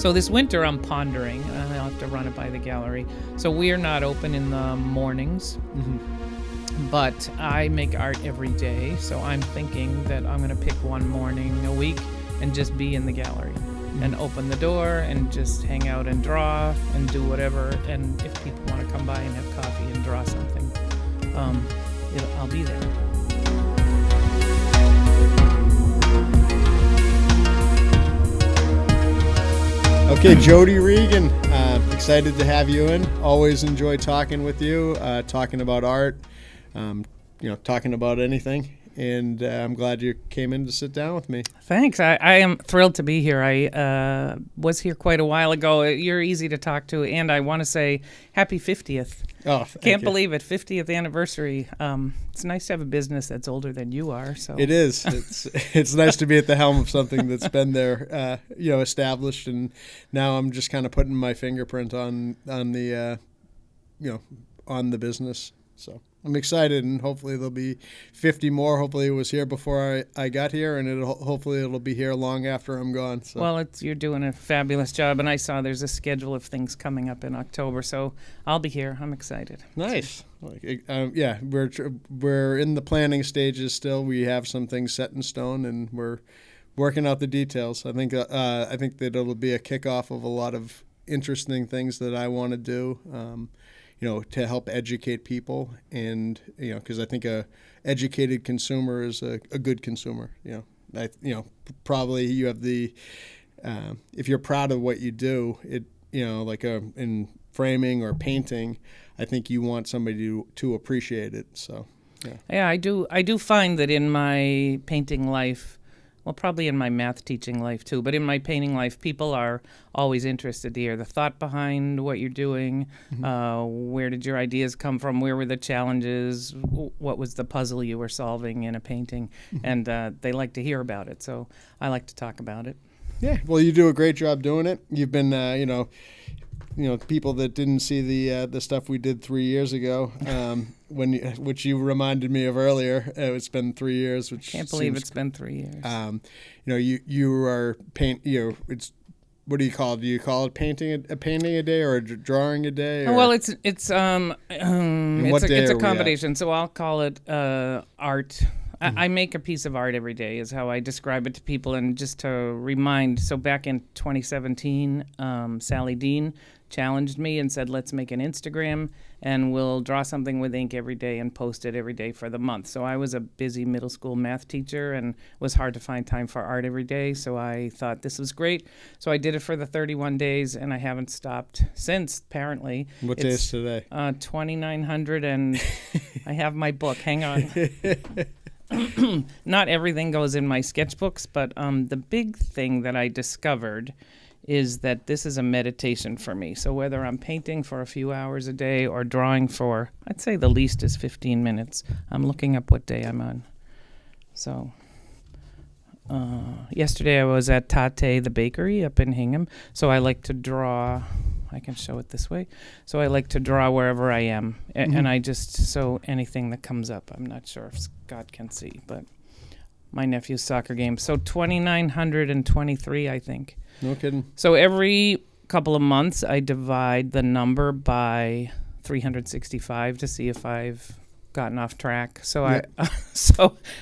So this winter I'm pondering, I'll have to run it by the gallery. So we are not open in the mornings, but I make art every day. So I'm thinking that I'm going to pick one morning a week and just be in the gallery and open the door and just hang out and draw and do whatever. And if people want to come by and have coffee and draw something, I'll be there. Okay, Jody Regan, excited to have you in. Always enjoy talking with you, talking about art, talking about anything. And I'm glad you came in to sit down with me. Thanks. I am thrilled to be here. I was here quite a while ago. You're easy to talk to, and I want to say happy 50th. Oh, Can't believe it, 50th anniversary. It's nice to have a business that's older than you are. So it is. It's nice to be at the helm of something that's been there, established, and now I'm just kind of putting my fingerprint on the business. So I'm excited, and hopefully there'll be 50 more. Hopefully it was here before I got here, and hopefully it'll be here long after I'm gone. So. Well, you're doing a fabulous job, and I saw there's a schedule of things coming up in October, so I'll be here. I'm excited. Nice. We're in the planning stages still. We have some things set in stone, and we're working out the details. I think that it'll be a kickoff of a lot of interesting things that I want to do. To help educate people, and because I think a educated consumer is a good consumer. Probably you have the if you're proud of what you do, in framing or painting, I think you want somebody to appreciate it. So yeah, I do find that in my painting life. Well, probably in my math teaching life too, but in my painting life, people are always interested to hear the thought behind what you're doing. Where did your ideas come from? Where were the challenges? What was the puzzle you were solving in a painting? And they like to hear about it, so I like to talk about it. Yeah, well, you do a great job doing it. You've been, people that didn't see the stuff we did 3 years ago, which you reminded me of earlier. It's been 3 years, which can't believe it's been 3 years. You are it's what do you call it? Do you call it painting a day or drawing a day? Or? Well, it's a combination. So I'll call it art. I make a piece of art every day is how I describe it to people. And just to remind, so back in 2017, Sally Dean challenged me and said, let's make an Instagram and we'll draw something with ink every day and post it every day for the month. So I was a busy middle school math teacher and it was hard to find time for art every day. So I thought this was great. So I did it for the 31 days and I haven't stopped since, apparently. What day is today? 2900 and I have my book. Hang on. Not everything goes in my sketchbooks, but the big thing that I discovered is that this is a meditation for me. So whether I'm painting for a few hours a day or drawing for, I'd say the least is 15 minutes. I'm looking up what day I'm on. So yesterday I was at Tate, the bakery up in Hingham. So I like to draw. I can show it this way. So I like to draw wherever I am. And I so anything that comes up. I'm not sure if Scott can see, but my nephew's soccer game. So 2,923, I think. No kidding. So every couple of months, I divide the number by 365 to see if I've gotten off track. So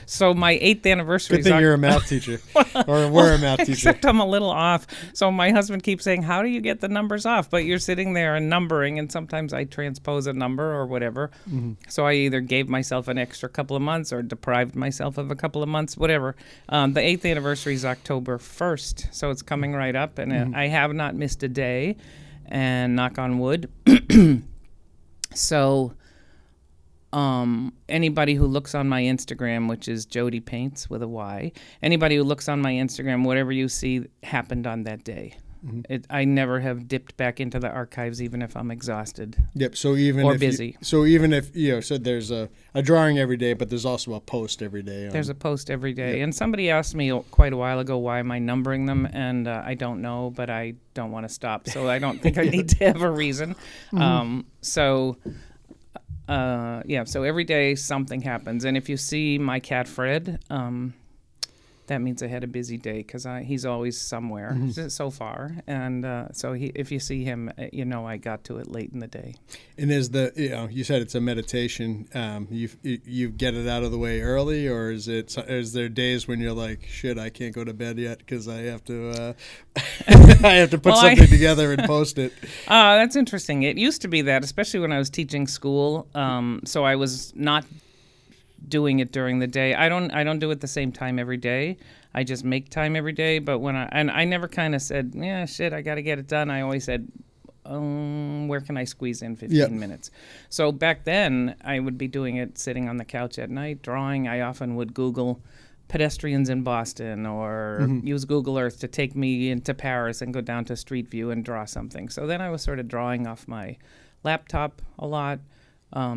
so my 8th anniversary. Good thing you're a math teacher, or we're a math teacher. Except I'm a little off. So my husband keeps saying, "How do you get the numbers off?" But you're sitting there and numbering, and sometimes I transpose a number or whatever. So I either gave myself an extra couple of months or deprived myself of a couple of months, whatever. The 8th anniversary is October 1st, so it's coming right up, and I have not missed a day. And knock on wood. So. Anybody who looks on my Instagram, which is Jody Paints with a Y, anybody who looks on my Instagram, whatever you see happened on that day. I never have dipped back into the archives, even if I'm exhausted. Yep. So even or if busy. Even if so there's a drawing every day, but there's also a post every day. There's a post every day. Yep. And somebody asked me quite a while ago, why am I numbering them? And I don't know, but I don't want to stop. So I don't think I need to have a reason. So every day something happens. And if you see my cat Fred, that means I had a busy day because he's always somewhere so far. And so if you see him, I got to it late in the day. And you said it's a meditation. You get it out of the way early, or is there days when you're like, shit, I can't go to bed yet because I have to I have to put something together and post it. That's interesting. It used to be that, especially when I was teaching school. So I was not doing it during the day. I don't do it the same time every day. I just make time every day. But I never kind of said, yeah, shit, I got to get it done. I always said, where can I squeeze in 15 minutes? So back then, I would be doing it sitting on the couch at night, drawing. I often would Google pedestrians in Boston or use Google Earth to take me into Paris and go down to Street View and draw something. So then I was sort of drawing off my laptop a lot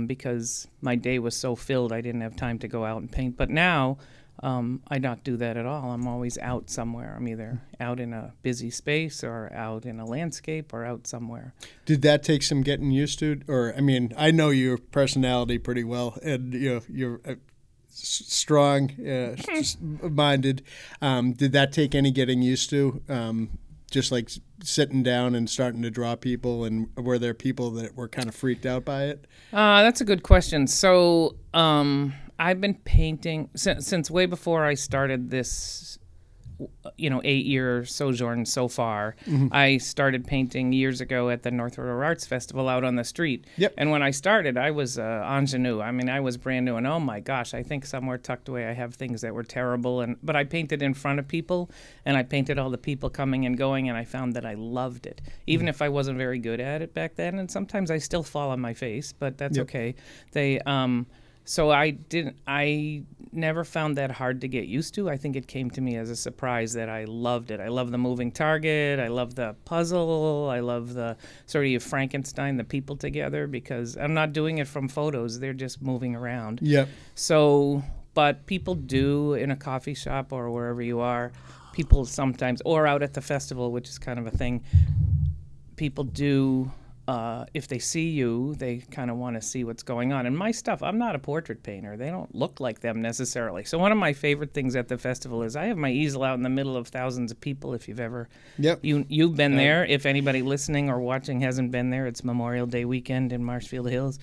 because my day was so filled I didn't have time to go out and paint. But now I don't do that at all. I'm always out somewhere. I'm either out in a busy space or out in a landscape or out somewhere. Did that take some getting used to? Or, I mean, I know your personality pretty well, and you're strong minded. Did that take any getting used to? Just like sitting down and starting to draw people, and were there people that were kind of freaked out by it? That's a good question. So I've been painting since way before I started this 8-year sojourn so far. I started painting years ago at the North River Arts Festival out on the street. Yep. And when I started, I was ingenue. I mean, I was brand new, and oh my gosh, I think somewhere tucked away I have things that were terrible. But I painted in front of people, and I painted all the people coming and going, and I found that I loved it, even if I wasn't very good at it back then. And sometimes I still fall on my face, but that's okay. So I never found that hard to get used to. I think it came to me as a surprise that I loved it. I love the moving target. I love the puzzle. I love the sort of Frankenstein, the people together, because I'm not doing it from photos. They're just moving around. Yep. So, but people do in a coffee shop or wherever you are, people sometimes, or out at the festival, which is kind of a thing, people do... if they see you, they kind of want to see what's going on. And my stuff, I'm not a portrait painter. They don't look like them necessarily. So one of my favorite things at the festival is I have my easel out in the middle of thousands of people. If you've ever, you've been there. If anybody listening or watching hasn't been there, it's Memorial Day weekend in Marshfield Hills.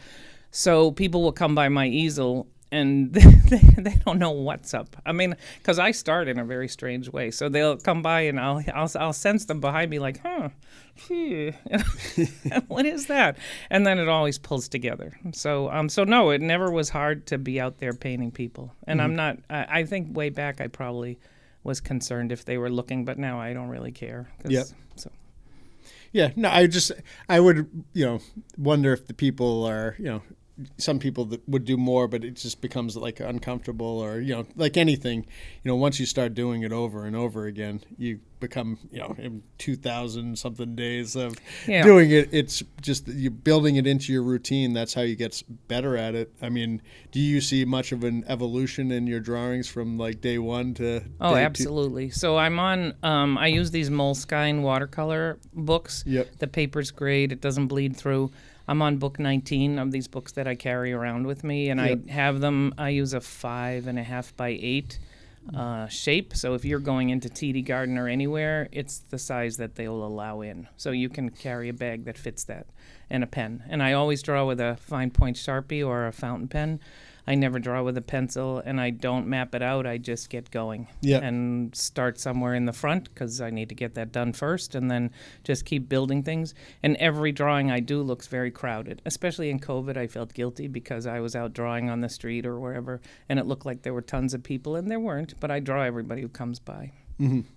So people will come by my easel and they don't know what's up. I mean, because I start in a very strange way. So they'll come by and I'll sense them behind me like, what is that? And then it always pulls together. So no, it never was hard to be out there painting people. And I'm not. I think way back I probably was concerned if they were looking, but now I don't really care. Yep. So. Yeah. No, I would wonder if the people are some people that would do more, but it just becomes like uncomfortable, or like anything, once you start doing it over and over again, you become in 2,000 something days of doing it. It's just you building it into your routine. That's how you get better at it. I mean, do you see much of an evolution in your drawings from like day one to day absolutely. So I'm on I use these Moleskine watercolor books. Yep. The paper's great, it doesn't bleed through. I'm on book 19 of these books that I carry around with me, and I have them. I use a 5.5 by 8 shape. So if you're going into TD Garden or anywhere, it's the size that they'll allow in. So you can carry a bag that fits that, and a pen. And I always draw with a fine point Sharpie or a fountain pen. I never draw with a pencil, and I don't map it out. I just get going and start somewhere in the front because I need to get that done first, and then just keep building things. And every drawing I do looks very crowded, especially in COVID. I felt guilty because I was out drawing on the street or wherever, and it looked like there were tons of people, and there weren't, but I draw everybody who comes by.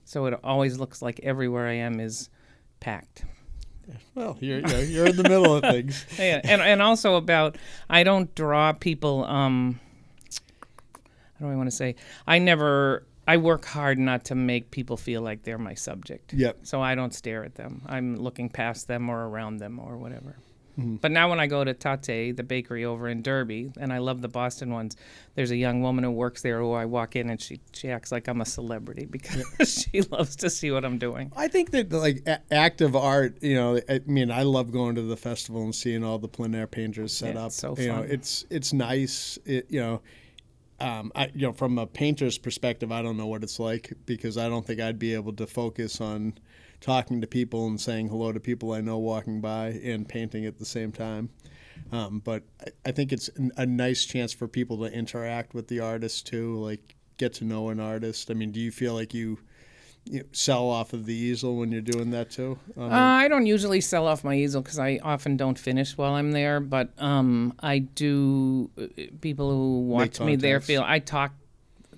So it always looks like everywhere I am is packed. Well, you're in the middle of things. Yeah, and also I don't draw people. How do I want to say? I work hard not to make people feel like they're my subject. Yep. So I don't stare at them. I'm looking past them or around them or whatever. But now when I go to Tate, the bakery over in Derby, and I love the Boston ones, there's a young woman who works there who I walk in and she acts like I'm a celebrity because she loves to see what I'm doing. I think that like active art, I mean, I love going to the festival and seeing all the plein air painters set up. It's so fun. It's nice. from a painter's perspective, I don't know what it's like because I don't think I'd be able to focus on talking to people and saying hello to people I know walking by and painting at the same time. But I think it's a nice chance for people to interact with the artist too, like get to know an artist. I mean, do you feel like you sell off of the easel when you're doing that too? I don't usually sell off my easel because I often don't finish while I'm there, but I do. People who watch me there feel I talk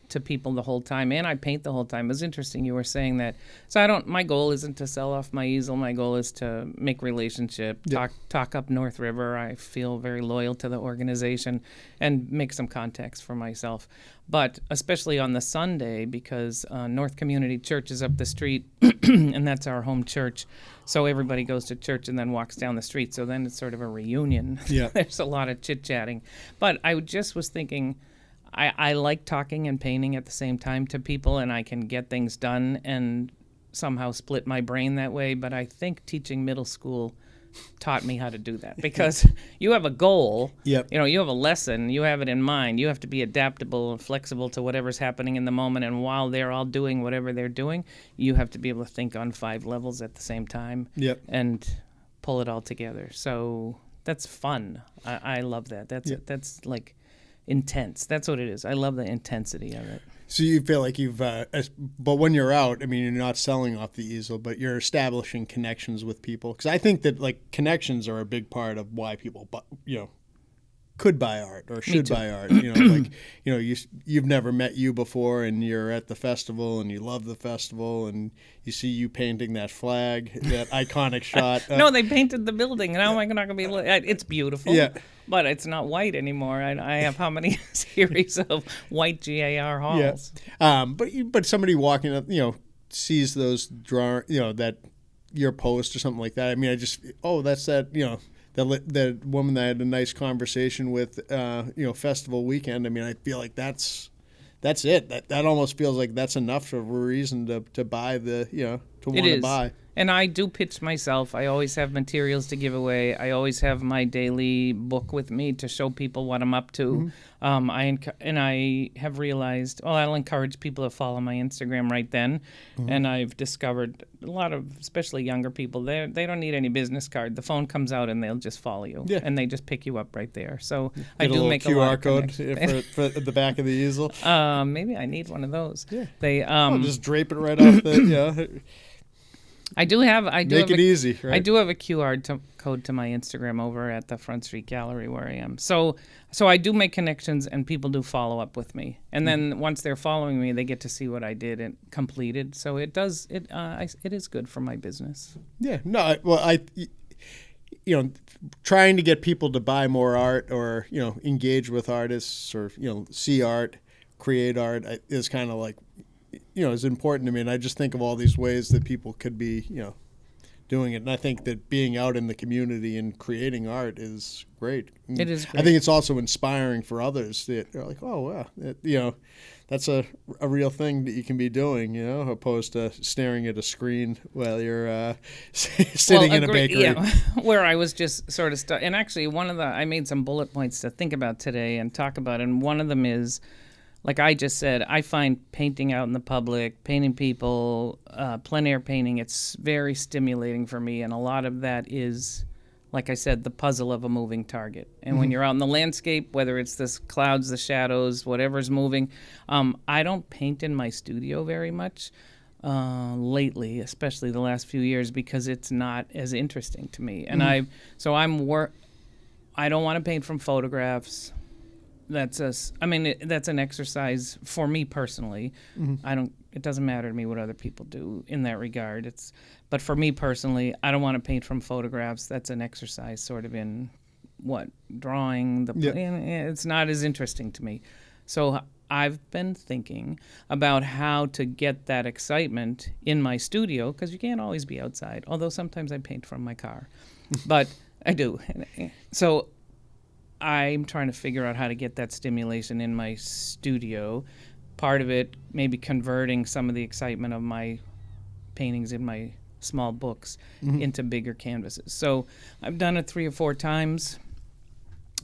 to people the whole time and I paint the whole time. It was interesting you were saying that. So my goal isn't to sell off my easel. My goal is to make relationship, talk up North River. I feel very loyal to the organization and make some contacts for myself. But especially on the Sunday, because North Community Church is up the street and that's our home church. So everybody goes to church and then walks down the street. So then it's sort of a reunion. Yeah. There's a lot of chit-chatting. But I just was thinking, I like talking and painting at the same time to people, and I can get things done and somehow split my brain that way. But I think teaching middle school taught me how to do that because you have a goal. Yep. You have a lesson. You have it in mind. You have to be adaptable and flexible to whatever's happening in the moment. And while they're all doing whatever they're doing, you have to be able to think on 5 levels at the same time. Yep. And pull it all together. So that's fun. I love that. That's like intense. That's what it is. I love the intensity of it. So you feel like you've, but when you're out, I mean, you're not selling off the easel, but you're establishing connections with people. Because I think that like connections are a big part of why people, could buy art or should buy art. You've never met you before, and you're at the festival, and you love the festival, and you see you painting that flag, that iconic shot. No, they painted the building, and now I'm not going to be. It's beautiful. Yeah. But it's not white anymore. I have how many series of white GAR halls? Yeah. But somebody walking up, sees those that your post or something like that. I mean, that's that, that woman that I had a nice conversation with, festival weekend. I mean, I feel like that's it. That almost feels like that's enough of a reason to buy to want to buy. And I do pitch myself. I always have materials to give away. I always have my daily book with me to show people what I'm up to. Mm-hmm. I have realized, I'll encourage people to follow my Instagram right then. Mm-hmm. And I've discovered a lot of, especially younger people, they don't need any business card. The phone comes out and they'll just follow you. Yeah. And they just pick you up right there. So I do make a lot of QR code for the back of the easel. Maybe I need one of those. Yeah. They just drape it right off the I do have easy, right? I do have a QR code to my Instagram over at the Front Street Gallery where I am. So I do make connections, and people do follow up with me. And then once they're following me, they get to see what I did and completed. So it is good for my business. Yeah. No. Trying to get people to buy more art or engage with artists or see art, create art is kind of like. Is important to me, and I just think of all these ways that people could be, doing it. And I think that being out in the community and creating art is great. It is great. I think it's also inspiring for others that are like, oh, wow, that's a real thing that you can be doing, opposed to staring at a screen while you're sitting in a bakery. Yeah, where I was just sort of stuck. And actually, I made some bullet points to think about today and talk about, and one of them is, like I just said, I find painting out in the public, painting people, plein air painting, it's very stimulating for me. And a lot of that is, like I said, the puzzle of a moving target. And when you're out in the landscape, whether it's the clouds, the shadows, whatever's moving, I don't paint in my studio very much lately, especially the last few years, because it's not as interesting to me. And I don't want to paint from photographs. That's an exercise for me personally. Mm-hmm. It doesn't matter to me what other people do in that regard. But for me personally, I don't want to paint from photographs. That's an exercise sort of in drawing it's not as interesting to me. So I've been thinking about how to get that excitement in my studio, because you can't always be outside, although sometimes I paint from my car. But I do. So I'm trying to figure out how to get that stimulation in my studio. Part of it, maybe converting some of the excitement of my paintings in my small books into bigger canvases. So I've done it 3 or 4 times.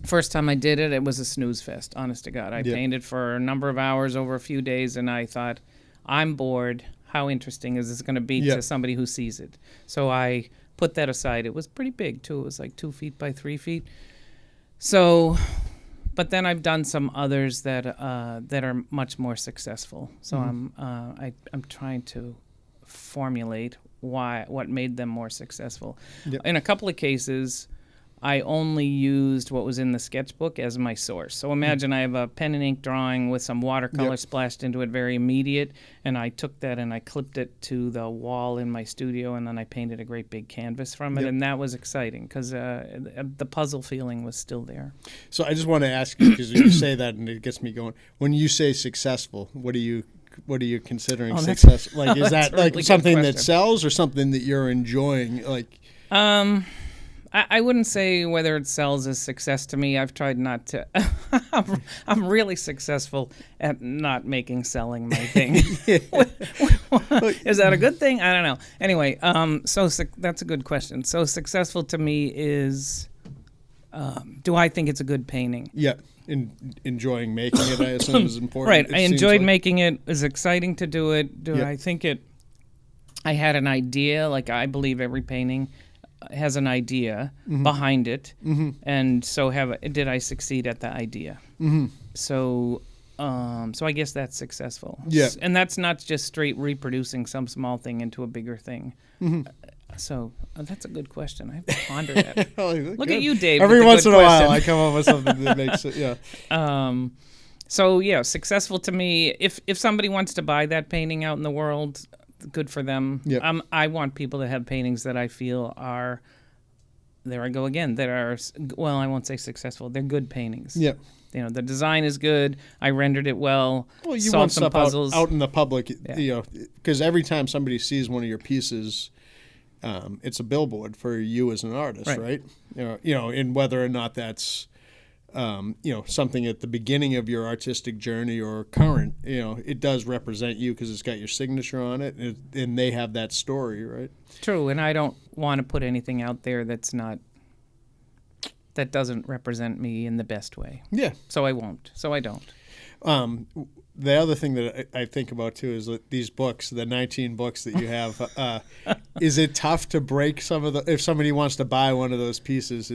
First time I did it, it was a snooze fest, honest to God. I painted for a number of hours over a few days, and I thought, I'm bored. How interesting is this going to be to somebody who sees it? So I put that aside. It was pretty big, too. It was like 2 feet by 3 feet. So, but then I've done some others that are much more successful. So I'm trying to formulate what made them more successful. In a couple of cases, I only used what was in the sketchbook as my source. So imagine I have a pen and ink drawing with some watercolor splashed into it, very immediate, and I took that and I clipped it to the wall in my studio, and then I painted a great big canvas from it, and that was exciting because the puzzle feeling was still there. So I just want to ask you, because you say that and it gets me going. When you say successful, what are you considering success? Like, is that like something that sells or something that you're enjoying? Like, I wouldn't say whether it sells as success to me. I've tried not to. I'm really successful at not making selling my thing. Is that a good thing? I don't know. Anyway, that's a good question. So successful to me is, do I think it's a good painting? Yeah. Enjoying making it, I assume, is important. Right. I enjoyed making it. It was exciting to do it. I think I had an idea. Like, I believe every painting has an idea behind it, and so did I succeed at the idea? So I guess that's successful. Yeah, and that's not just straight reproducing some small thing into a bigger thing. So that's a good question. I have to ponder that. Look at you, Dave. Every once in a while, I come up with something that makes it. Yeah. So yeah, successful to me. If somebody wants to buy that painting out in the world, good for them. Yep. I want people to have paintings that I feel are, there I go again, that are, well, I won't say successful. They're good paintings. Yep. You know, the design is good. I rendered it well. Well, you solved want some stuff puzzles out in the public, you know, because every time somebody sees one of your pieces, it's a billboard for you as an artist, right? You know, and whether or not that's you know, something at the beginning of your artistic journey or current, you know, it does represent you because it's got your signature on it, and they have that story, right? True, and I don't want to put anything out there that doesn't represent me in the best way. Yeah. So I won't. So I don't. The other thing that I think about too is that these books, the 19 books that you have, is it tough to break some of the? If somebody wants to buy one of those pieces,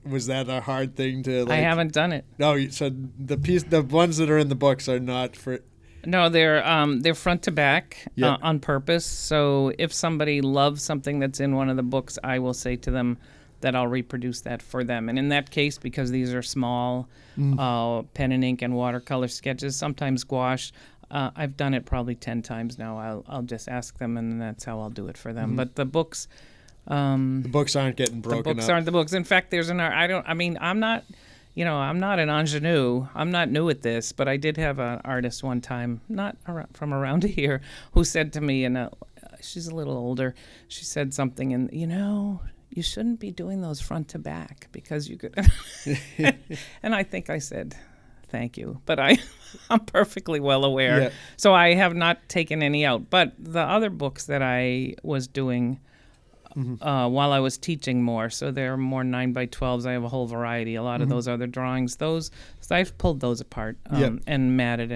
was that a hard thing to? Like, I haven't done it. No, so the ones that are in the books are not for. No, they're front to back on purpose. So if somebody loves something that's in one of the books, I will say to them that I'll reproduce that for them. And in that case, because these are small pen and ink and watercolor sketches, sometimes gouache, I've done it probably 10 times now. I'll just ask them, and that's how I'll do it for them. But the books. The books aren't getting broken up. The books aren't the books. In fact, there's I'm not an ingenue. I'm not new at this, but I did have an artist one time, not from around here, who said to me, and she's a little older, she said something, and you shouldn't be doing those front to back because you could. And I think I said, thank you, but I'm perfectly well aware. Yeah. So I have not taken any out. But the other books that I was doing while I was teaching more, so they're more 9x12s. I have a whole variety. A lot of those other drawings, so I've pulled those apart and matted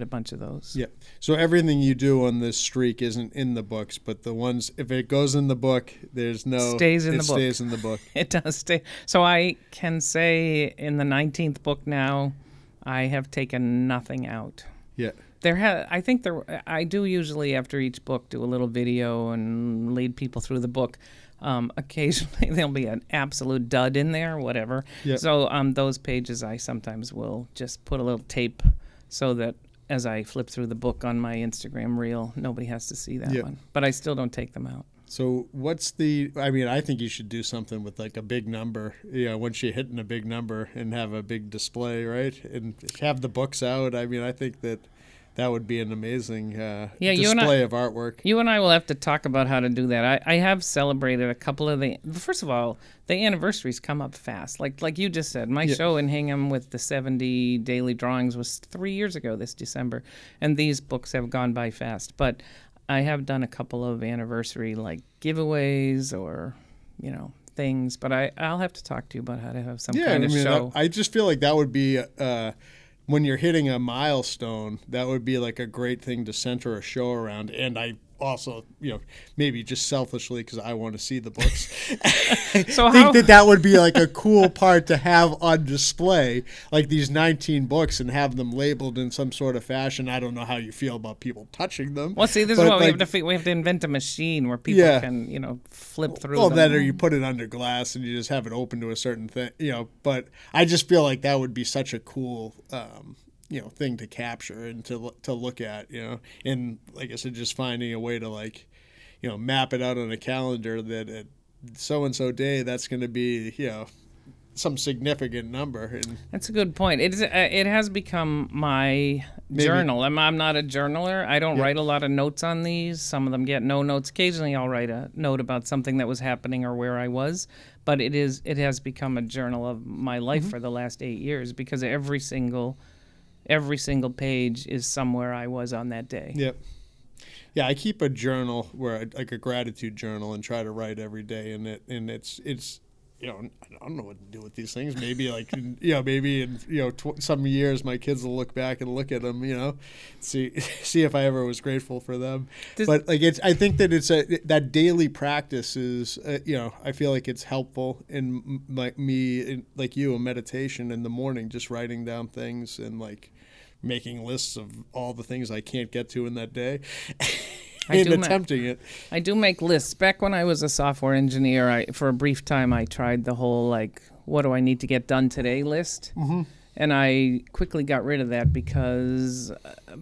a bunch of those. Yeah. So everything you do on this streak isn't in the books, but the ones, if it goes in the book, there's no... Stays in the book. It stays in the book. It does stay. So I can say in the 19th book now, I have taken nothing out. Yeah. I do usually after each book do a little video and lead people through the book. Occasionally there'll be an absolute dud in there, whatever. Yep. So those pages I sometimes will just put a little tape so that as I flip through the book on my Instagram reel, nobody has to see that one. But I still don't take them out. So I think you should do something with like a big number, once you're hitting a big number and have a big display, right? And have the books out. I mean, I think that would be an amazing display of artwork. You and I will have to talk about how to do that. I have celebrated a couple of first of all, the anniversaries come up fast. Like you just said, my show in Hingham with the 70 daily drawings was 3 years ago this December, and these books have gone by fast. But I have done a couple of anniversary like giveaways or, things, but I'll have to talk to you about how to have some Yeah, kind I of mean, show. I just feel like that would be when you're hitting a milestone, that would be like a great thing to center a show around. And I also, maybe just selfishly because I want to see the books, So think that would be like a cool part to have on display, like these 19 books, and have them labeled in some sort of fashion. I don't know how you feel about people touching them. Well, see, this is what we have to we have to invent a machine where people can, flip through them. Then or you put it under glass and you just have it open to a certain thing, But I just feel like that would be such a cool, thing to capture and to look at, And like I said, just finding a way to map it out on a calendar that at so and so day that's going to be, some significant number. And that's a good point. It has become my journal. I'm not a journaler. I don't write a lot of notes on these. Some of them get no notes. Occasionally I'll write a note about something that was happening or where I was, but it has become a journal of my life for the last 8 years, because every single page is somewhere I was on that day. Yep. Yeah, I keep a journal like a gratitude journal, and try to write every day in it. And it's I don't know what to do with these things. Maybe maybe in some years my kids will look back and look at them, see if I ever was grateful for them. But I think that that daily practice is I feel like it's helpful in like you, a meditation in the morning, just writing down things and making lists of all the things I can't get to in that day. Attempting it. I do make lists. Back when I was a software engineer, for a brief time I tried the whole what do I need to get done today list. Mm-hmm. And I quickly got rid of that, because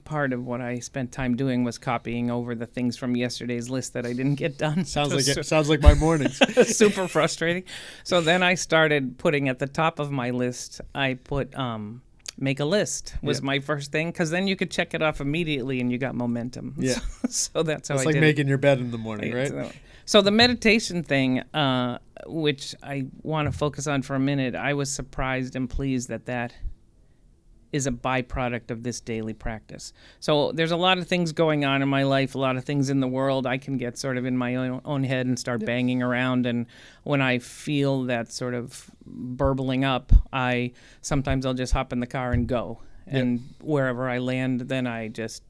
part of what I spent time doing was copying over the things from yesterday's list that I didn't get done. Sounds like my mornings. Super frustrating. So then I started putting at the top of my list, I put make a list was my first thing, because then you could check it off immediately and you got momentum. Yeah. So that's how it's I did it. It's like making your bed in the morning, right? So the meditation thing, which I want to focus on for a minute, I was surprised and pleased that is a byproduct of this daily practice. So there's a lot of things going on in my life, a lot of things in the world. I can get sort of in my own head and start banging around. And when I feel that sort of burbling up, sometimes I'll just hop in the car and go. And wherever I land, then I just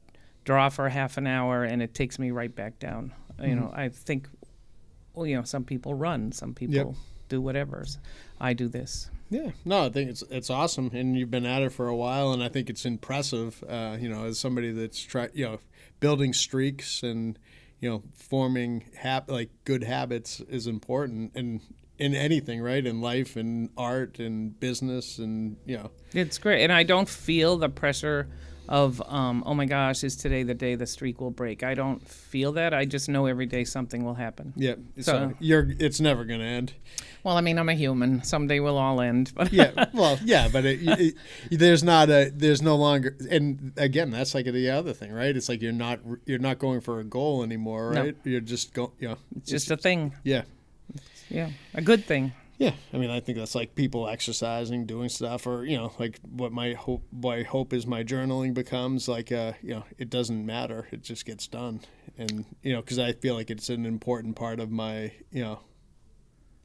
draw for a half an hour, and it takes me right back down. I think, some people run, some people do whatever. I do this. Yeah, no, I think it's awesome, and you've been at it for a while, and I think it's impressive. As somebody that's building streaks and forming good habits is important, and in anything, right? In life, in art, and business, and it's great, and I don't feel the pressure of oh my gosh, is today the day the streak will break? I don't feel that. I just know every day something will happen. Yeah, so it's never going to end. Well, I mean, I'm a human. Someday we'll all end. But but there's no longer. And again, that's like the other thing, right? It's like you're not going for a goal anymore, right? No. You're just going. It's just a thing. Yeah. Yeah, a good thing. Yeah, I mean, I think that's like people exercising, doing stuff, or what my hope is my journaling becomes it doesn't matter, it just gets done, and because I feel like it's an important part of my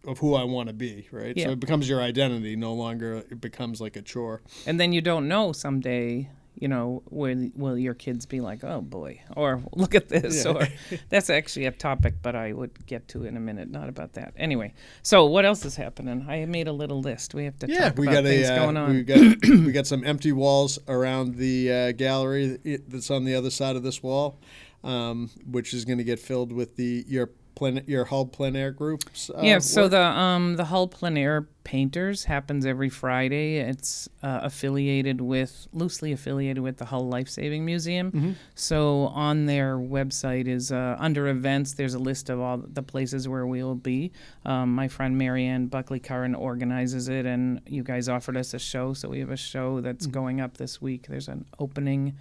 of who I want to be, right? Yeah. So it becomes your identity, no longer it becomes like a chore. And then you don't know someday, will your kids be like, oh boy, or look at this, or that's actually a topic, but I would get to in a minute, not about that. Anyway, so what else is happening? I made a little list. We have to talk about things going on. We got some empty walls around the gallery that's on the other side of this wall, which is going to get filled with your Hull Plein Air groups. So the Hull Plein Air Painters happens every Friday. It's loosely affiliated with the Hull Life Saving Museum. Mm-hmm. So on their website is under events, there's a list of all the places where we will be. My friend Marianne Buckley-Curran organizes it, and you guys offered us a show, so we have a show that's going up this week. There's an opening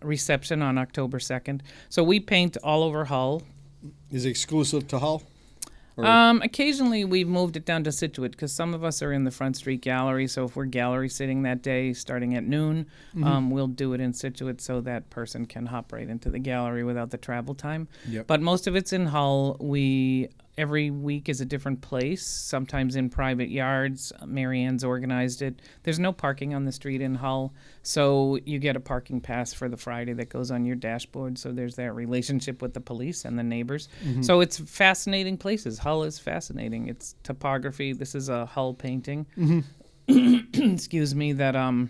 reception on October 2nd. So we paint all over Hull. Is it exclusive to Hull? Occasionally we've moved it down to Scituate, because some of us are in the Front Street Gallery, so if we're gallery sitting that day starting at noon, we'll do it in Scituate so that person can hop right into the gallery without the travel time. Yep. But most of it's in Hull. We every week is a different place, sometimes in private yards. Marianne's organized it. There's no parking on the street in Hull, so you get a parking pass for the Friday that goes on your dashboard. So there's that relationship with the police and the neighbors. So it's fascinating places. Hull is fascinating. It's topography. This is a Hull painting. Excuse me, that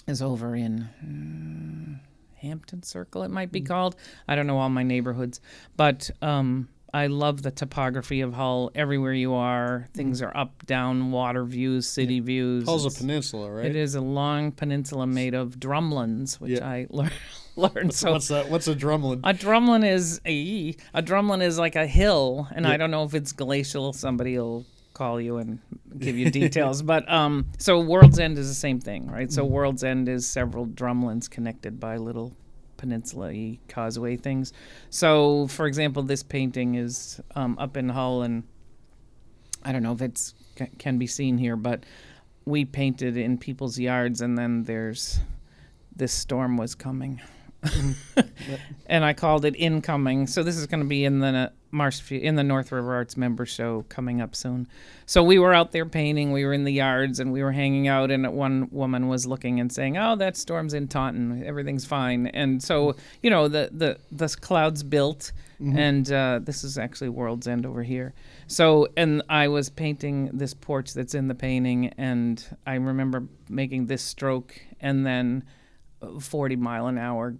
is over in Hampton Circle, it might be called. I don't know all my neighborhoods, but I love the topography of Hull. Everywhere you are, things are up, down, water views, city views. Hull's a peninsula, right? It is a long peninsula made of drumlins, which I learned. So what's that? What's a drumlin? A drumlin is like a hill, and I don't know if it's glacial. Somebody will call you and give you details. But so World's End is the same thing, right? So World's End is several drumlins connected by little peninsula-y causeway things. So, for example, this painting is up in Hull, and I don't know if it's can be seen here, but we painted in people's yards, and then this storm was coming. And I called it Incoming. So this is going to be in the North River Arts Member Show coming up soon. So we were out there painting. We were in the yards and we were hanging out. And one woman was looking and saying, "Oh, that storm's in Taunton. Everything's fine." And so the clouds built, and this is actually World's End over here. So and I was painting this porch that's in the painting, and I remember making this stroke and then 40-mile-an-hour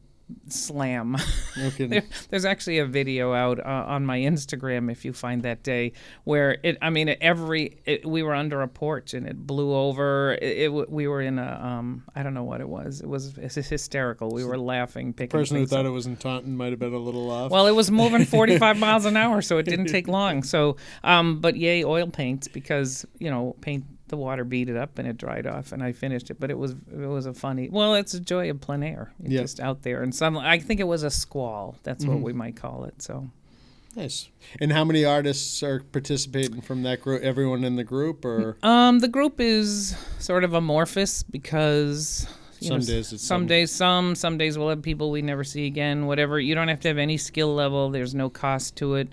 slam. Okay. There's actually a video out on my Instagram if you find that day where we were under a porch and it blew over. We were in a I don't know what it was. It's hysterical. We were laughing. The person who thought it was in Taunton might have been a little off. Well, it was moving 45 miles an hour, so it didn't take long. So, but yay, oil paints, because the water beat it up and it dried off and I finished it. But it was a funny. Well, it's a joy of plein air. It's just out there, and I think it was a squall. That's what we might call it. So nice. And how many artists are participating from that group? Everyone in the group, or the group is sort of amorphous because some days we'll have people we never see again. Whatever. You don't have to have any skill level. There's no cost to it.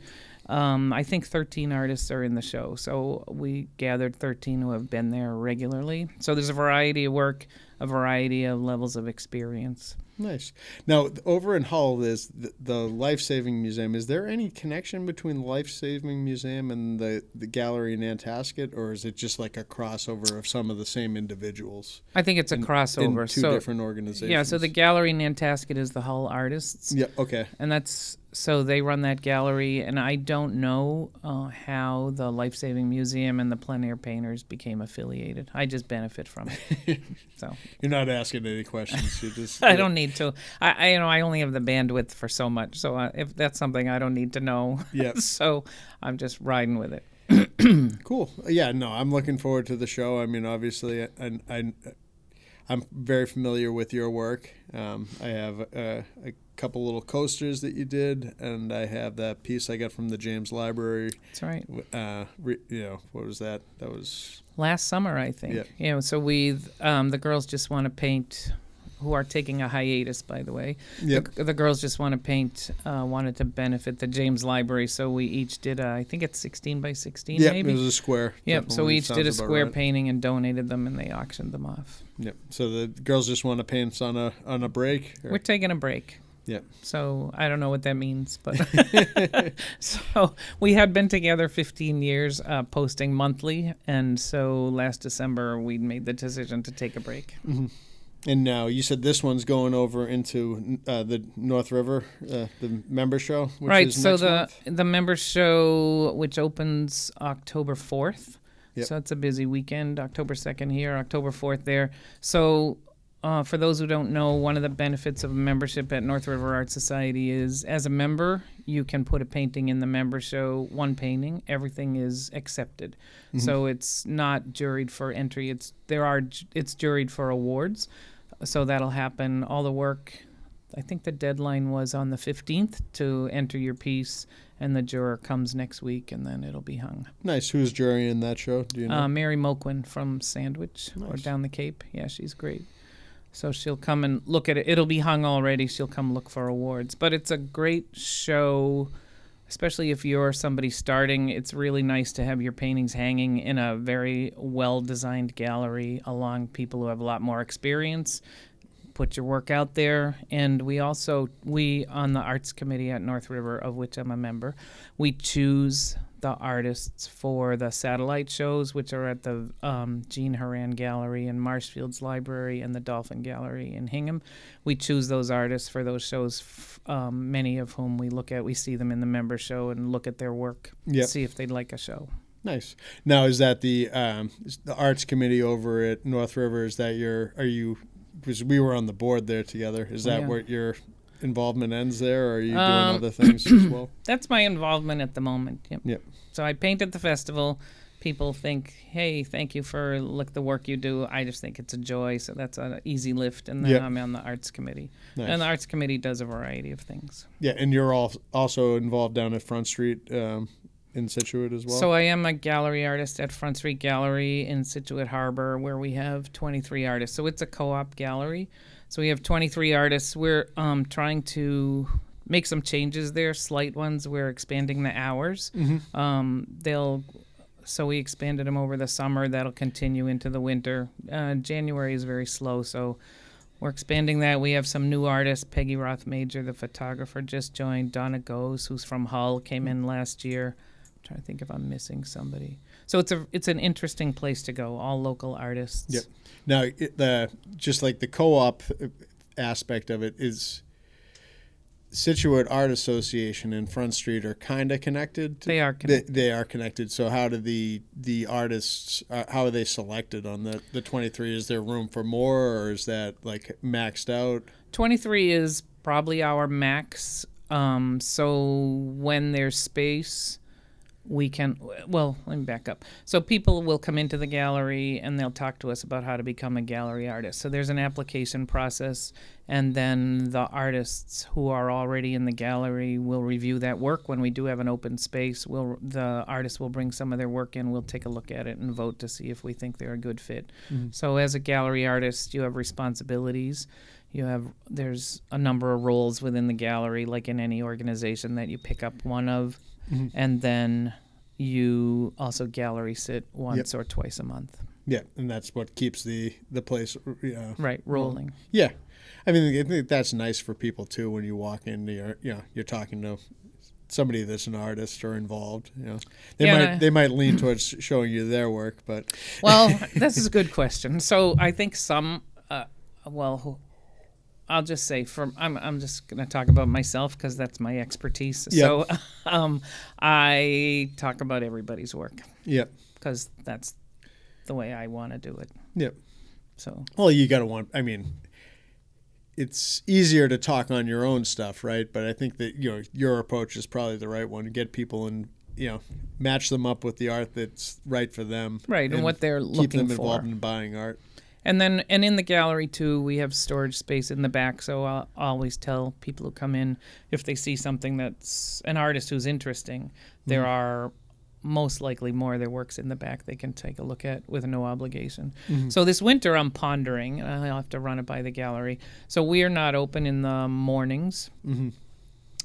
I think 13 artists are in the show, so we gathered 13 who have been there regularly. So there's a variety of work, a variety of levels of experience. Nice. Now, over in Hull, there's the Life Saving Museum. Is there any connection between the Life Saving Museum and the gallery in Nantasket, or is it just like a crossover of some of the same individuals? I think it's a crossover. In two different organizations. Yeah, so the gallery in Nantasket is the Hull Artists. Yeah, okay. And so they run that gallery, and I don't know how the Life Saving Museum and the Plein Air Painters became affiliated. I just benefit from it. So you're not asking any questions. You just I don't need to. I only have the bandwidth for so much. So if that's something I don't need to know, so I'm just riding with it. Cool. Yeah. No, I'm looking forward to the show. I mean, obviously, I'm very familiar with your work. I have a couple little coasters that you did, and I have that piece I got from the James Library. That's right. What was that? That was last summer, I think. Yeah. So the girls just want to paint, who are taking a hiatus, by the way. Yep. The girls just want to paint, wanted to benefit the James Library, so we each did I think it's 16 by 16, maybe? It was a square. Yep, so we each did a square painting and donated them, and they auctioned them off. Yep, so the girls just want to paint on a break? Or? We're taking a break. Yep. So I don't know what that means, but so we had been together 15 years, posting monthly, and so last December we made the decision to take a break. Mm-hmm. And now you said this one's going over into the North River, the member show, which right. is So next month? The member show, which opens October 4th. Yep. So it's a busy weekend. October 2nd here, October 4th there. So for those who don't know, one of the benefits of membership at North River Art Society is, as a member, you can put a painting in the member show. One painting, everything is accepted. Mm-hmm. So it's not juried for entry. It's juried for awards. So that'll happen. All the work, I think the deadline was on the 15th to enter your piece, and the juror comes next week, and then it'll be hung. Nice. Who's jurying that show? Do you know? Mary Moquin from Sandwich or down the Cape. Yeah, she's great. So she'll come and look at it. It'll be hung already. She'll come look for awards. But it's a great show especially if you're somebody starting, it's really nice to have your paintings hanging in a very well-designed gallery along people who have a lot more experience. Put your work out there. And we on the Arts Committee at North River, of which I'm a member, we choose the artists for the satellite shows, which are at the Jean Horan Gallery in Marshfield's Library and the Dolphin Gallery in Hingham. We choose those artists for those shows, many of whom we see them in the member show and look at their work, see if they'd like a show. Nice. Now, is that the Arts Committee over at North River, because we were on the board there together, is that where your involvement ends there, or are you doing other things as well? That's my involvement at the moment. Yep. So I paint at the festival. People think, hey, thank you for the work you do. I just think it's a joy, so that's an easy lift. And then I'm on the Arts Committee. Nice. And the Arts Committee does a variety of things. Yeah, and you're also involved down at Front Street in Scituate as well? So I am a gallery artist at Front Street Gallery in Scituate Harbor, where we have 23 artists. So it's a co-op gallery. So we have 23 artists. We're trying to make some changes there, slight ones. We're expanding the hours. So we expanded them over the summer. That'll continue into the winter. January is very slow, so we're expanding that. We have some new artists. Peggy Roth Major, the photographer, just joined. Donna Goes, who's from Hull, came in last year. I'm trying to think if I'm missing somebody. So it's an interesting place to go. All local artists. Yep. Now, just like the co-op aspect of it is, Scituate Art Association and Front Street are kind of connected. They are connected. They are connected. So how do the artists, how are they selected on the 23? Is there room for more, or is that like maxed out? 23 is probably our max. So when there's space, let me back up. So people will come into the gallery and they'll talk to us about how to become a gallery artist. So there's an application process, and then the artists who are already in the gallery will review that work. When we do have an open space, the artists will bring some of their work in. We'll take a look at it and vote to see if we think they're a good fit. Mm-hmm. So as a gallery artist, you have responsibilities. There's a number of roles within the gallery, like in any organization, that you pick up one of. Mm-hmm. And then you also gallery sit once or twice a month. Yeah, and that's what keeps the place rolling. Yeah, I mean, I think that's nice for people too. When you walk in, you're talking to somebody that's an artist or involved. They might lean towards showing you their work, but this is a good question. So I think some I'll just say I'm just going to talk about myself because that's my expertise. Yep. So I talk about everybody's work. Yep. Because that's the way I want to do it. Yep. So. Well, you got to it's easier to talk on your own stuff, right? But I think that your approach is probably the right one. Get people and match them up with the art that's right for them. Right, and what they're looking for. Keep them involved in buying art. And in the gallery, too, we have storage space in the back, so I'll always tell people who come in, if they see something that's an artist who's interesting, there are most likely more of their works in the back they can take a look at with no obligation. Mm-hmm. So this winter I'm pondering, and I'll have to run it by the gallery. So we are not open in the mornings,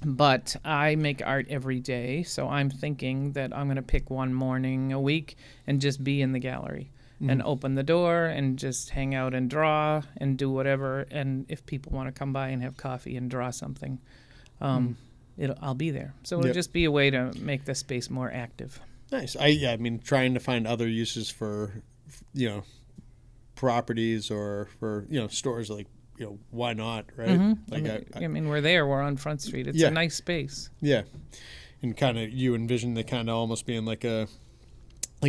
but I make art every day, so I'm thinking that I'm going to pick one morning a week and just be in the gallery. And open the door and just hang out and draw and do whatever. And if people want to come by and have coffee and draw something, I'll be there. So it'll just be a way to make the space more active. Nice. I mean, trying to find other uses for, properties or for, stores, like, why not, right? Mm-hmm. I mean, we're there. We're on Front Street. It's a nice space. Yeah. And kind of you envision the kind of almost being like a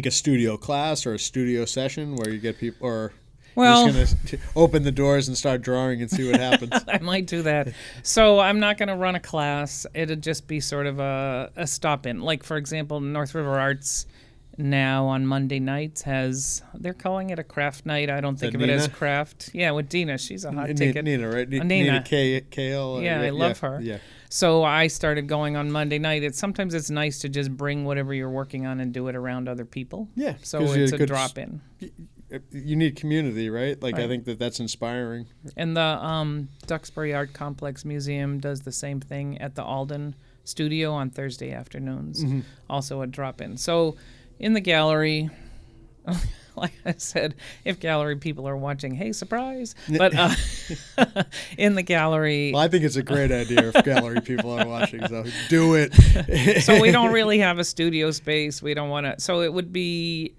studio class or a studio session where you get people, or you're just going to open the doors and start drawing and see what happens. I might do that. So I'm not going to run a class. It'll just be sort of a stop-in. Like, for example, North River Arts now on Monday nights they're calling it a craft night. I don't think of it as craft. Yeah, with Dina. She's a hot ticket. Nina, right? Nina Kale. Yeah, I love her. Yeah. So I started going on Monday night. Sometimes it's nice to just bring whatever you're working on and do it around other people. Yeah. So it's a drop-in. You need community, right? Like, right. I think that's inspiring. And the Duxbury Art Complex Museum does the same thing at the Alden studio on Thursday afternoons. Also a drop-in. So in the gallery, like I said, if gallery people are watching, hey, surprise. But in the gallery. Well, I think it's a great idea if gallery people are watching, so do it. So we don't really have a studio space. We don't want to. So it would be,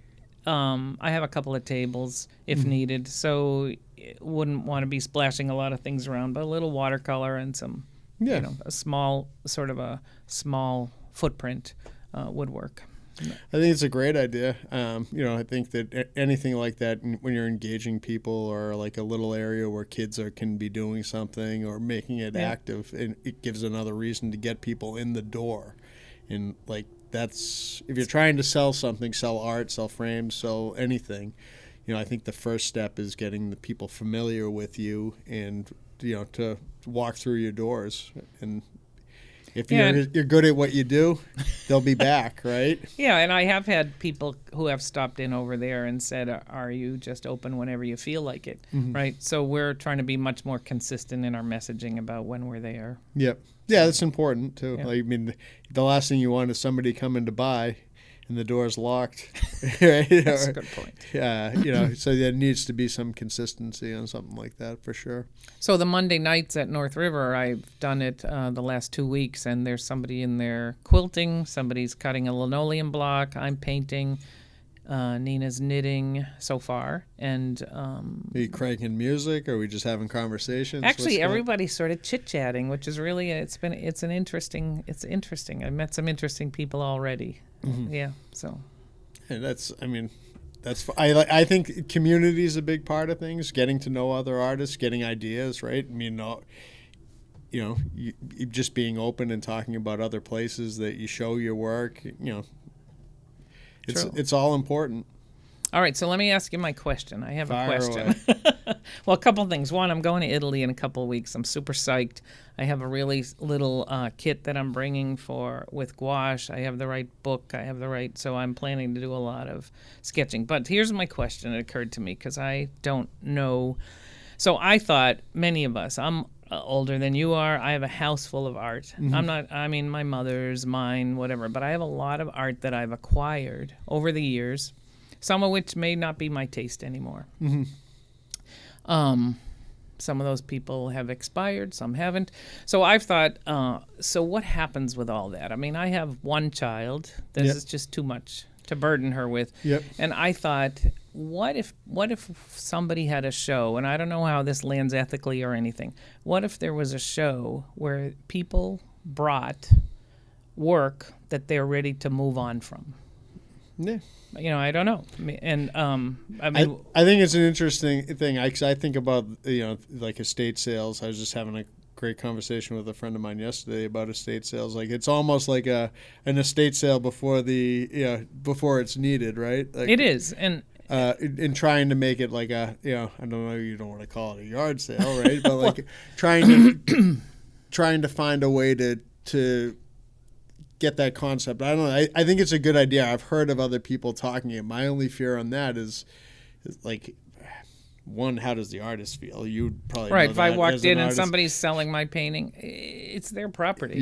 I have a couple of tables if needed. So it wouldn't want to be splashing a lot of things around, but a little watercolor and some, a small, sort of a small footprint would work. I think it's a great idea. I think that anything like that, when you're engaging people, or like a little area where kids can be doing something or making it active, and it gives another reason to get people in the door. And like that's, if you're trying to sell something, sell art, sell frames, sell anything, I think the first step is getting the people familiar with you and to walk through your doors. And if you're good at what you do, they'll be back, right? Yeah, and I have had people who have stopped in over there and said, are you just open whenever you feel like it, right? So we're trying to be much more consistent in our messaging about when we're there. Yep. Yeah, that's important, too. Yeah. I mean, the last thing you want is somebody coming to buy and the door's locked. Right? That's a good point. Yeah, so there needs to be some consistency on something like that for sure. So the Monday nights at North River, I've done it the last 2 weeks, and there's somebody in there quilting, somebody's cutting a linoleum block, I'm painting, Nina's knitting so far, and are you cranking music, or are we just having conversations? Actually, everybody's sort of chit-chatting, which is really it's interesting. I met some interesting people already. Yeah, so. And I think community is a big part of things. Getting to know other artists, getting ideas, right? I mean, you just being open and talking about other places that you show your work. It's all important. All right, so let me ask you my question. I have Fire a question. Well, a couple things. One, I'm going to Italy in a couple of weeks. I'm super psyched. I have a really little kit that I'm bringing with gouache. I have the right book. So I'm planning to do a lot of sketching. But here's my question. It occurred to me because I don't know. So I thought many of us, I'm older than you are. I have a house full of art. My mother's, mine, whatever. But I have a lot of art that I've acquired over the years, some of which may not be my taste anymore. Some of those people have expired, some haven't. So I've thought, so what happens with all that? I mean, I have one child. This is just too much to burden her with. Yep. And I thought, what if somebody had a show, and I don't know how this lands ethically or anything. What if there was a show where people brought work that they're ready to move on from? Yeah. I don't know. And I think it's an interesting thing. I think about like estate sales. I was just having a great conversation with a friend of mine yesterday about estate sales. Like it's almost like an estate sale before before it's needed, right? Like, it is, and in trying to make it like I don't know, you don't want to call it a yard sale, right? But like trying to find a way to get that concept. I don't know. I think it's a good idea. I've heard of other people talking it. My only fear on that is like, one, how does the artist feel? You'd probably right. know if I that walked as in an and artist. somebody's selling my painting, it's their property.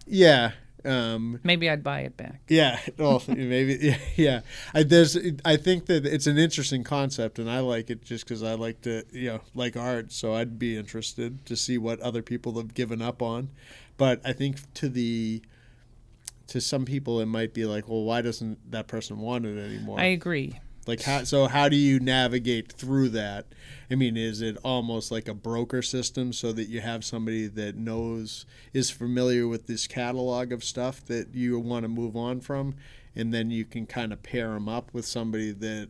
Yeah. Maybe I'd buy it back. Yeah. Well, maybe. Yeah. I think that it's an interesting concept, and I like it just because I like to like art. So I'd be interested to see what other people have given up on. But I think to some people it might be like, well, why doesn't that person want it anymore? I agree. Like how do you navigate through that? I mean, is it almost like a broker system so that you have somebody that is familiar with this catalog of stuff that you want to move on from, and then you can kind of pair them up with somebody that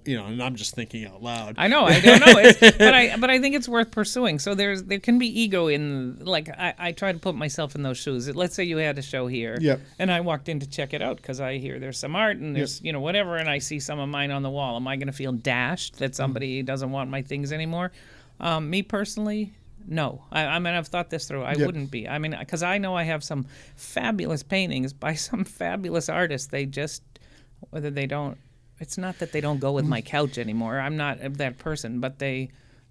and I'm just thinking out loud. I know, I don't know, but I think it's worth pursuing. So there can be ego in, like, I try to put myself in those shoes. Let's say you had a show here, and I walked in to check it out because I hear there's some art and there's whatever, and I see some of mine on the wall. Am I going to feel dashed that somebody doesn't want my things anymore? Me personally, no. I mean, I've thought this through. I wouldn't be. I mean, because I know I have some fabulous paintings by some fabulous artists. They just, whether they don't. It's not that they don't go with my couch anymore. I'm not that person, but they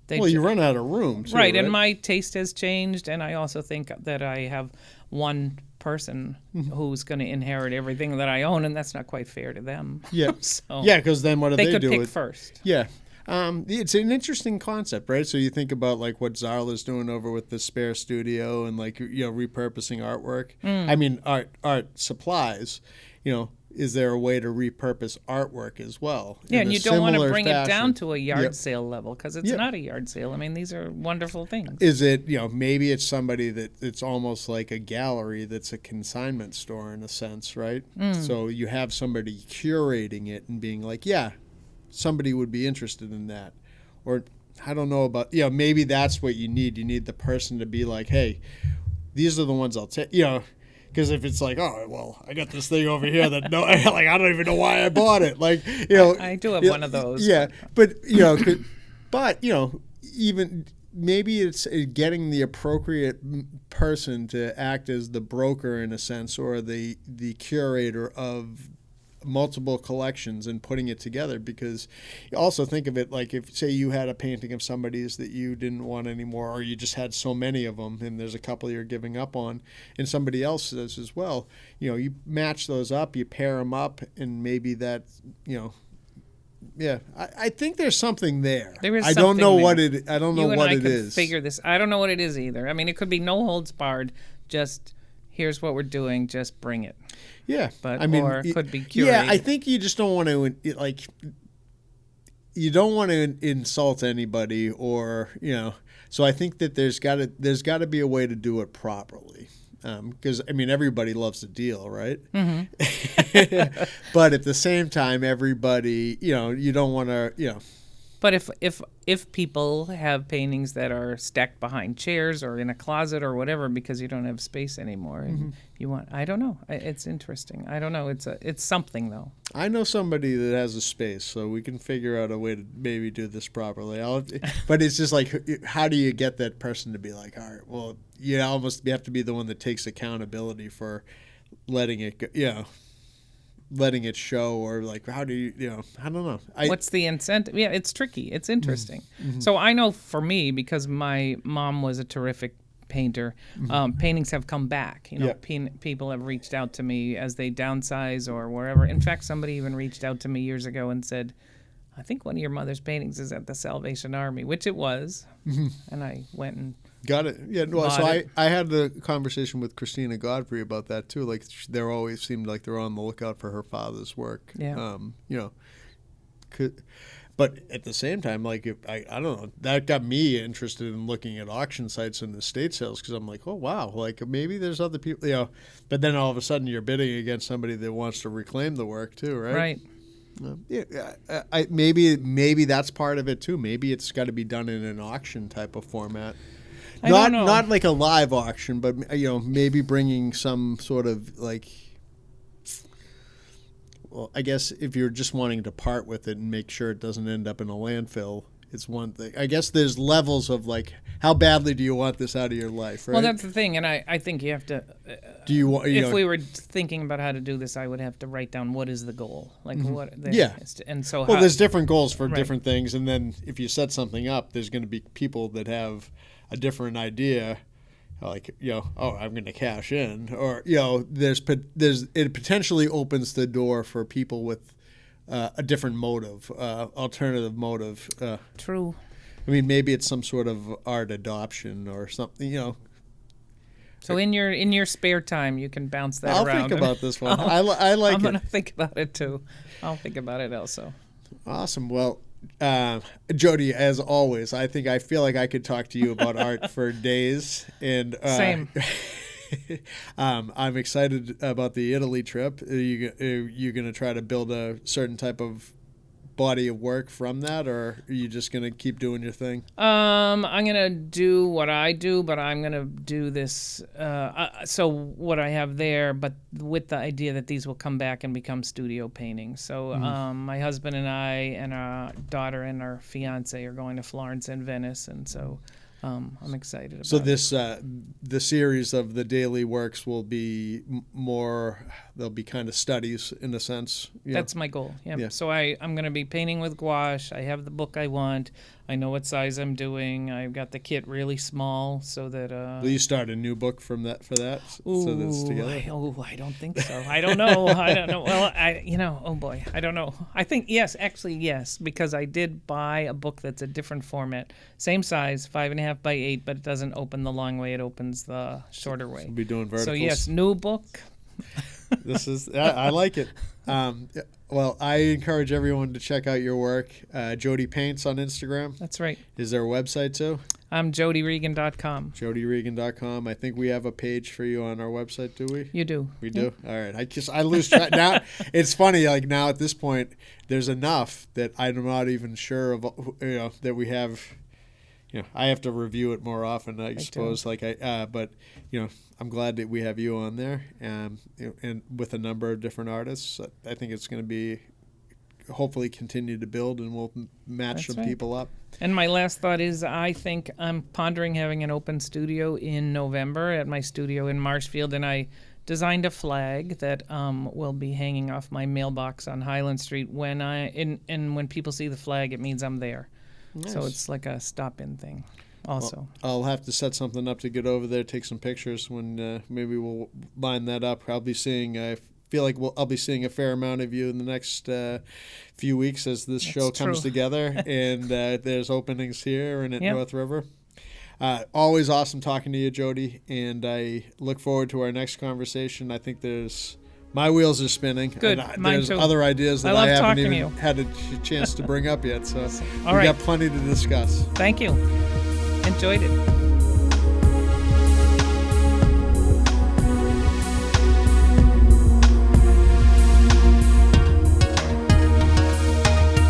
you run out of room, too, right? And my taste has changed, and I also think that I have one person who's going to inherit everything that I own, and that's not quite fair to them. Yeah. So Yeah, because then what do they they could do pick with first. Yeah. It's an interesting concept, right? So you think about like what Zarla's doing over with the spare studio and like, repurposing artwork. I mean, art supplies, is there a way to repurpose artwork as well? Yeah, and you don't want to bring it down to a yard Yep. sale level because it's not a yard sale. I mean, these are wonderful things. Is it, maybe it's somebody that it's almost like a gallery that's a consignment store in a sense, right? So you have somebody curating it and being like, yeah, somebody would be interested in that. Or I don't know about, maybe that's what you need. You need the person to be like, hey, these are the ones I'll take, because if it's like, oh, well, I got this thing over here that like I don't even know why I bought it. Like, I do have one of those. Yeah, but even maybe it's getting the appropriate person to act as the broker in a sense, or the curator of multiple collections and putting it together. Because you also think of it like, if say you had a painting of somebody's that you didn't want anymore, or you just had so many of them and there's a couple you're giving up on, and somebody else does as well, you match those up, you pair them up, and maybe that, yeah, I think there's something there. There is. I don't know what there. it. I don't know You and what I it could is. Figure this. I don't know what it is either. I mean, it could be no holds barred. Just here's what we're doing. Just bring it. Yeah, But I mean, or it could be curated. Yeah, I think you just don't want to you don't want to insult anybody, or So I think that there's got to be a way to do it properly. Because I mean, everybody loves a deal, right? Mm-hmm. But at the same time, everybody, you don't want to, But if people have paintings that are stacked behind chairs or in a closet or whatever because you don't have space anymore, and you want, I don't know, it's interesting. I don't know. It's something though. I know somebody that has a space, so we can figure out a way to maybe do this properly. But it's just like, how do you get that person to be like, all right, well, you have to be the one that takes accountability for letting it go, letting it show, or like, how do you, I don't know. What's the incentive? Yeah, it's tricky. It's interesting. So I know for me, because my mom was a terrific painter, paintings have come back. People have reached out to me as they downsize or wherever. In fact, somebody even reached out to me years ago and said, I think one of your mother's paintings is at the Salvation Army, which it was. And I went and got it. Yeah. Well, so I had the conversation with Christina Godfrey about that too. Like, there always seemed like they're on the lookout for her father's work. Yeah. But at the same time, like, if I don't know, that got me interested in looking at auction sites and estate sales, because I'm like, oh wow, like maybe there's other people, But then all of a sudden you're bidding against somebody that wants to reclaim the work too, right? Right. Maybe that's part of it too. Maybe it's got to be done in an auction type of format. I don't know. Not like a live auction, but maybe bringing some sort of like. Well, I guess if you're just wanting to part with it and make sure it doesn't end up in a landfill, it's one thing. I guess there's levels of like, how badly do you want this out of your life, right? Well, that's the thing, and I think you have to. Do you want? If we were thinking about how to do this, I would have to write down what is the goal, like what. And so. Well, there's different goals for different things, and then if you set something up, there's going to be people that have a different idea. Like, oh, I'm going to cash in, or it potentially opens the door for people with a different motive, alternative motive. True. I mean, maybe it's some sort of art adoption or something. So in your spare time, you can bounce that I'll around. I'll think about this one. I like it. I'm going to think about it too. I'll think about it also. Awesome. Well, Jody, as always, I feel like I could talk to you about art for days. And Same. I'm excited about the Italy trip. Are you going to try to build a certain type of body of work from that, or are you just going to keep doing your thing? I'm going to do what I do, but I'm going to do this. So what I have there, but with the idea that these will come back and become studio paintings. So my husband and I and our daughter and our fiance are going to Florence and Venice, and so I'm excited about it. So this the series of the daily works will be more. They'll be kind of studies in a sense. That's my goal. Yeah. So I'm going to be painting with gouache. I have the book I want. I know what size I'm doing. I've got the kit really small so that. Will you start a new book for that? So that's together. I don't think so. I don't know. I don't know. Well, oh boy, I don't know. I think yes, actually yes, because I did buy a book that's a different format, same size, 5.5 by 8, but it doesn't open the long way. It opens the shorter way. We'll be doing verticals. So yes, new book. This is I like it. Well, I encourage everyone to check out your work. Jody Paints on Instagram. That's right. Is there a website too? JodyRegan.com. JodyRegan.com. I think we have a page for you on our website, do we? You do. We do? All right. I lose track. Now, it's funny, like now at this point, there's enough that I'm not even sure of, that we have. I have to review it more often, I suppose. But I'm glad that we have you on there, and with a number of different artists. I think it's going to be hopefully continue to build, and we'll match some people up. And my last thought is, I think I'm pondering having an open studio in November at my studio in Marshfield, and I designed a flag that will be hanging off my mailbox on Highland Street. When people see the flag, it means I'm there. Nice. So it's like a stop-in thing also. Well, I'll have to set something up to get over there, take some pictures when maybe we'll line that up. I'll be seeing, I feel like I'll be seeing a fair amount of you in the next few weeks as this show comes together, and there's openings here and at North River. Always awesome talking to you, Jody, and I look forward to our next conversation. I think my wheels are spinning. Good. There's other ideas that I haven't even had a chance to bring up yet. So we got plenty to discuss. Thank you. Enjoyed it.